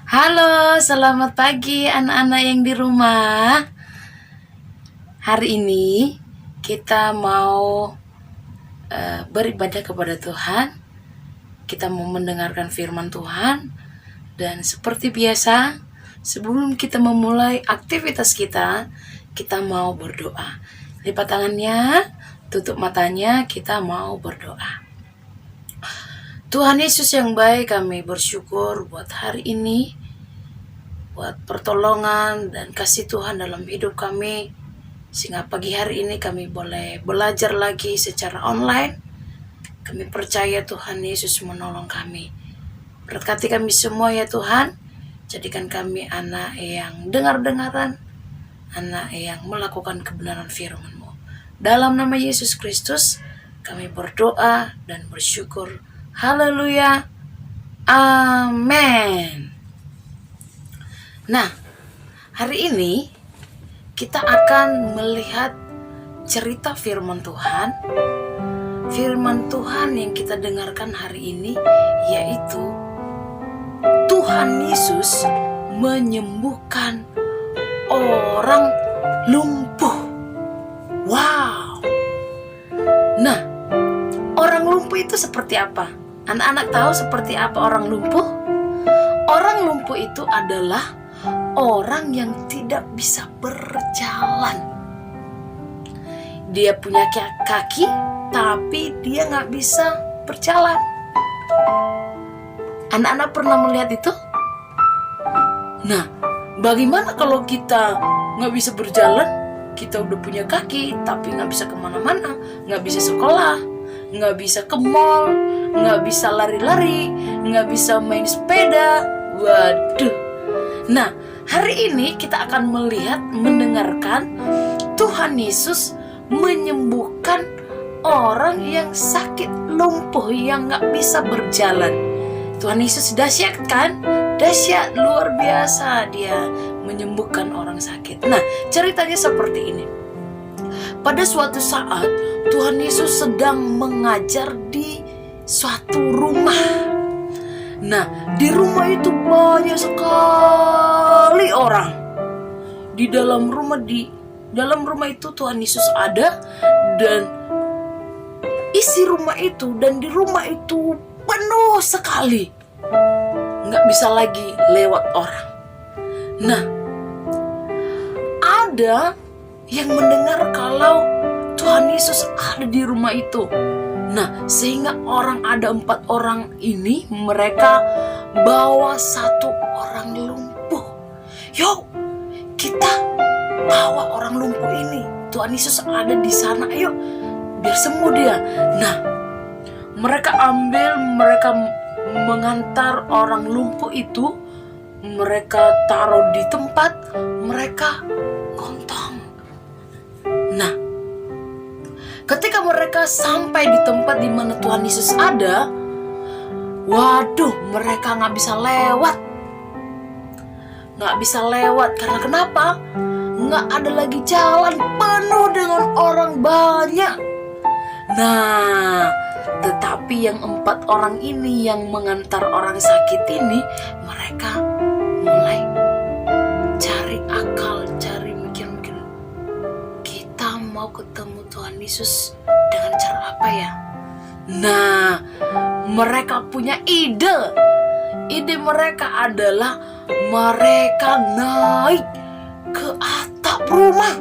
Halo, selamat pagi anak-anak yang di rumah. Hari ini kita mau beribadah kepada Tuhan. Kita mau mendengarkan firman Tuhan. Dan seperti biasa, sebelum kita memulai aktivitas kita mau berdoa. Lipat tangannya, tutup matanya, kita mau berdoa. Tuhan Yesus yang baik, kami bersyukur buat hari ini, buat pertolongan dan kasih Tuhan dalam hidup kami, sehingga pagi hari ini kami boleh belajar lagi secara online. Kami percaya Tuhan Yesus menolong kami. Berkati kami semua ya Tuhan, jadikan kami anak yang dengar-dengaran, anak yang melakukan kebenaran firman-Mu. Dalam nama Yesus Kristus kami berdoa dan bersyukur. Haleluya. Amin. Nah, hari ini kita akan melihat cerita firman Tuhan. Firman Tuhan yang kita dengarkan hari ini yaitu Tuhan Yesus menyembuhkan orang lumpuh. Wow. Nah, orang lumpuh itu seperti apa? Anak-anak tahu seperti apa orang lumpuh? Orang lumpuh itu adalah orang yang tidak bisa berjalan. Dia punya kaki, tapi dia nggak bisa berjalan. Anak-anak pernah melihat itu? Nah, bagaimana kalau kita nggak bisa berjalan? Kita udah punya kaki, tapi nggak bisa kemana-mana, nggak bisa sekolah, nggak bisa ke mall, nggak bisa lari-lari, nggak bisa main sepeda. Waduh. Nah, hari ini kita akan mendengarkan Tuhan Yesus menyembuhkan orang yang sakit lumpuh, yang nggak bisa berjalan. Tuhan Yesus dahsyat kan? Dahsyat, luar biasa dia menyembuhkan orang sakit. Nah, ceritanya seperti ini. Pada suatu saat Tuhan Yesus sedang mengajar di suatu rumah. Nah, di rumah itu banyak sekali orang. Di dalam rumah itu Tuhan Yesus ada, dan isi rumah itu, dan di rumah itu penuh sekali. Nggak bisa lagi lewat orang. Nah, ada yang mendengar kalau Tuhan Yesus ada di rumah itu. Nah, sehingga ada 4 orang ini, mereka bawa 1 orang lumpuh. Yuk, kita bawa orang lumpuh ini. Tuhan Yesus ada di sana, ayo, biar sembuh dia. Nah, mereka mengantar orang lumpuh itu, mereka taruh di tempat, mereka gontong. Nah, ketika mereka sampai di tempat di mana Tuhan Yesus ada, waduh, mereka nggak bisa lewat. Nggak bisa lewat karena kenapa? Nggak ada lagi jalan, penuh dengan orang banyak. Nah, tetapi yang 4 orang ini yang mengantar orang sakit ini, mereka mulai cari akal, cari mikir-mikir. Kita mau ketemu Tuhan Yesus dengan cara apa ya? Nah, mereka punya ide. Ide mereka adalah mereka naik ke atap rumah.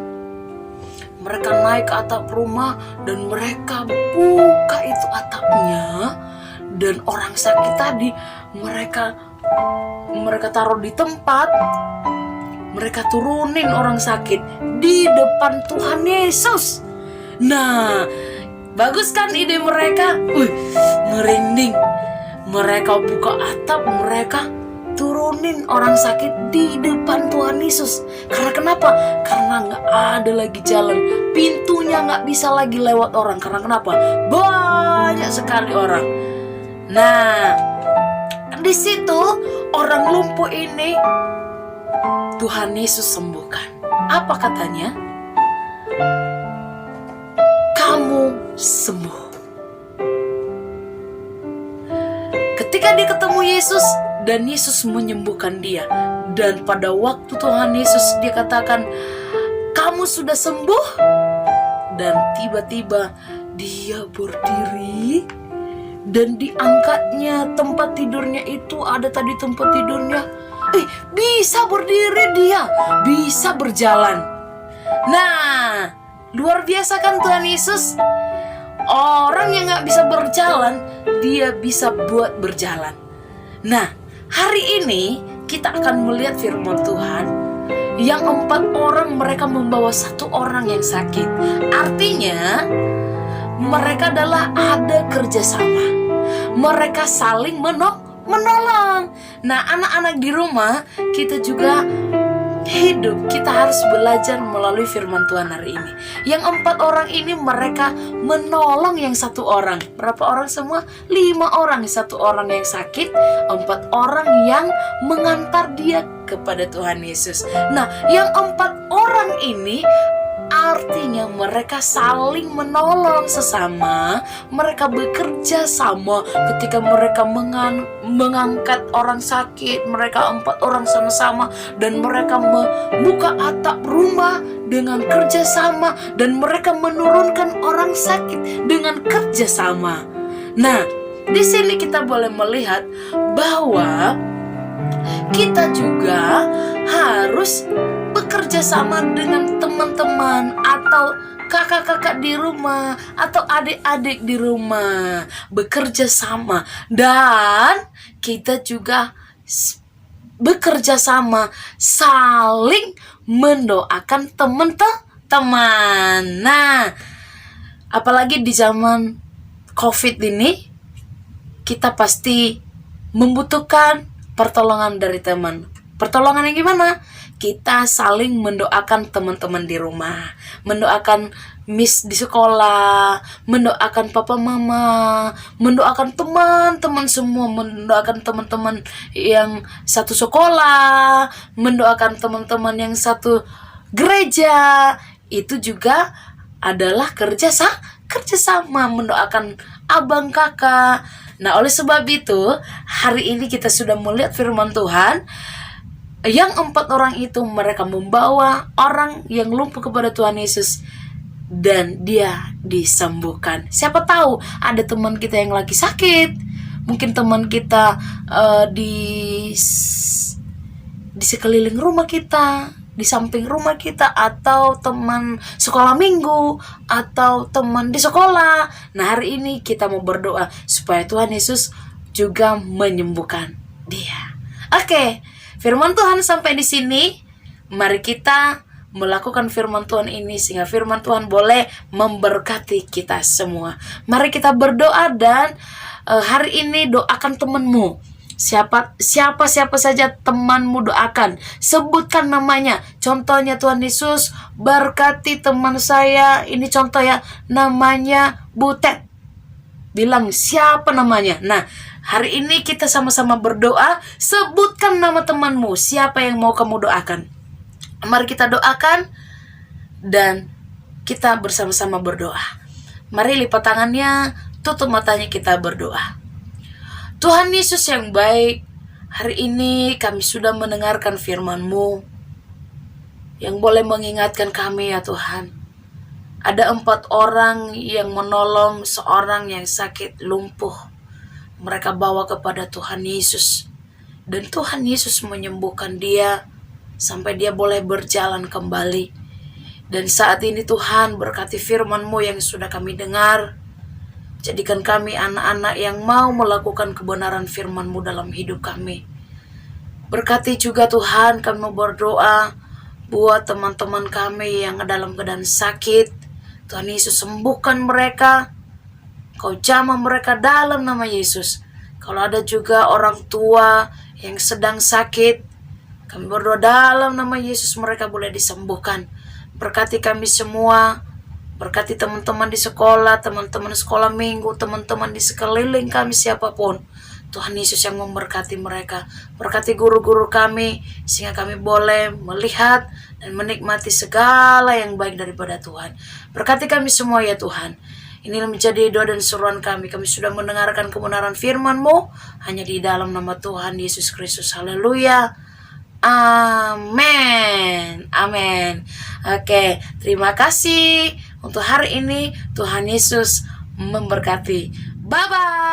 Mereka naik ke atap rumah dan mereka buka itu atapnya, dan orang sakit tadi mereka taruh di tempat. Mereka turunin orang sakit di depan Tuhan Yesus. Nah, bagus kan ide mereka? Merinding. Mereka buka atap, mereka turunin orang sakit di depan Tuhan Yesus. Karena kenapa? Karena nggak ada lagi jalan, pintunya nggak bisa lagi lewat orang. Karena kenapa? Banyak sekali orang. Nah, di situ orang lumpuh ini Tuhan Yesus sembuhkan. Apa katanya? Kamu sembuh. Ketika ketika dia ketemu Yesus dan Yesus menyembuhkan dia. Dan pada waktu Tuhan Yesus dia katakan, "Kamu sudah sembuh." Dan tiba-tiba dia berdiri dan diangkatnya tempat tidurnya itu, ada tadi tempat tidurnya, bisa berdiri, dia bisa berjalan. Nah, luar biasa kan Tuhan Yesus? Orang yang gak bisa berjalan, dia bisa buat berjalan. Nah, hari ini kita akan melihat firman Tuhan. Yang 4 orang mereka membawa 1 orang yang sakit. Artinya mereka adalah ada kerjasama. Mereka saling menolong. Nah, anak-anak di rumah, kita juga hidup, kita harus belajar melalui firman Tuhan hari ini. Yang 4 orang ini mereka menolong yang 1 orang. Berapa orang semua? 5 orang. 1 orang yang sakit, 4 orang yang mengantar dia kepada Tuhan Yesus. Nah, yang 4 orang ini artinya mereka saling menolong sesama. Mereka bekerja sama ketika mereka mengangkat orang sakit. Mereka 4 orang sama-sama, dan mereka membuka atap rumah dengan kerjasama, dan mereka menurunkan orang sakit dengan kerjasama. Nah, di sini kita boleh melihat bahwa kita juga harus bekerja sama dengan teman-teman atau kakak-kakak di rumah atau adik-adik di rumah, bekerja sama. Dan kita juga bekerja sama, saling mendoakan teman-teman. Nah, apalagi di zaman COVID ini, kita pasti membutuhkan pertolongan dari teman. Pertolongan yang gimana? Kita saling mendoakan teman-teman di rumah, mendoakan miss di sekolah, mendoakan papa mama, mendoakan teman-teman semua, mendoakan teman-teman yang satu sekolah, mendoakan teman-teman yang satu gereja. Itu juga adalah kerjasama, mendoakan abang kakak. Nah, oleh sebab itu, hari ini kita sudah melihat firman Tuhan. Yang 4 orang itu mereka membawa orang yang lumpuh kepada Tuhan Yesus, dan dia disembuhkan. Siapa tahu ada teman kita yang lagi sakit. Mungkin teman kita di sekeliling rumah kita, di samping rumah kita, atau teman sekolah minggu, atau teman di sekolah. Nah, hari ini kita mau berdoa supaya Tuhan Yesus juga menyembuhkan dia. Oke, firman Tuhan sampai di sini. Mari kita melakukan firman Tuhan ini sehingga firman Tuhan boleh memberkati kita semua. Mari kita berdoa, dan hari ini doakan temanmu. Siapa saja temanmu, doakan, sebutkan namanya. Contohnya, Tuhan Yesus berkati teman saya, ini contoh ya, namanya Butet. Bilang siapa namanya. Nah, hari ini kita sama-sama berdoa. Sebutkan nama temanmu, siapa yang mau kamu doakan. Mari kita doakan, dan kita bersama-sama berdoa. Mari lipat tangannya, tutup matanya, kita berdoa. Tuhan Yesus yang baik, hari ini kami sudah mendengarkan firman-Mu yang boleh mengingatkan kami ya Tuhan. Ada 4 orang yang menolong seorang yang sakit lumpuh. Mereka bawa kepada Tuhan Yesus, dan Tuhan Yesus menyembuhkan dia sampai dia boleh berjalan kembali. Dan saat ini Tuhan, berkati firman-Mu yang sudah kami dengar. Jadikan kami anak-anak yang mau melakukan kebenaran firman-Mu dalam hidup kami. Berkati juga Tuhan, kami berdoa buat teman-teman kami yang dalam keadaan sakit. Tuhan Yesus, sembuhkan mereka. Kau jamah mereka dalam nama Yesus. Kalau ada juga orang tua yang sedang sakit, kami berdoa dalam nama Yesus mereka boleh disembuhkan. Berkati kami semua. Berkati teman-teman di sekolah, teman-teman sekolah minggu, teman-teman di sekeliling kami siapapun. Tuhan Yesus yang memberkati mereka. Berkati guru-guru kami, sehingga kami boleh melihat dan menikmati segala yang baik daripada Tuhan. Berkati kami semua ya Tuhan. Inilah menjadi doa dan seruan kami. Kami sudah mendengarkan kebenaran firman-Mu hanya di dalam nama Tuhan Yesus Kristus. Haleluya. Amin. Amin. Oke, terima kasih untuk hari ini. Tuhan Yesus memberkati. Bye-bye.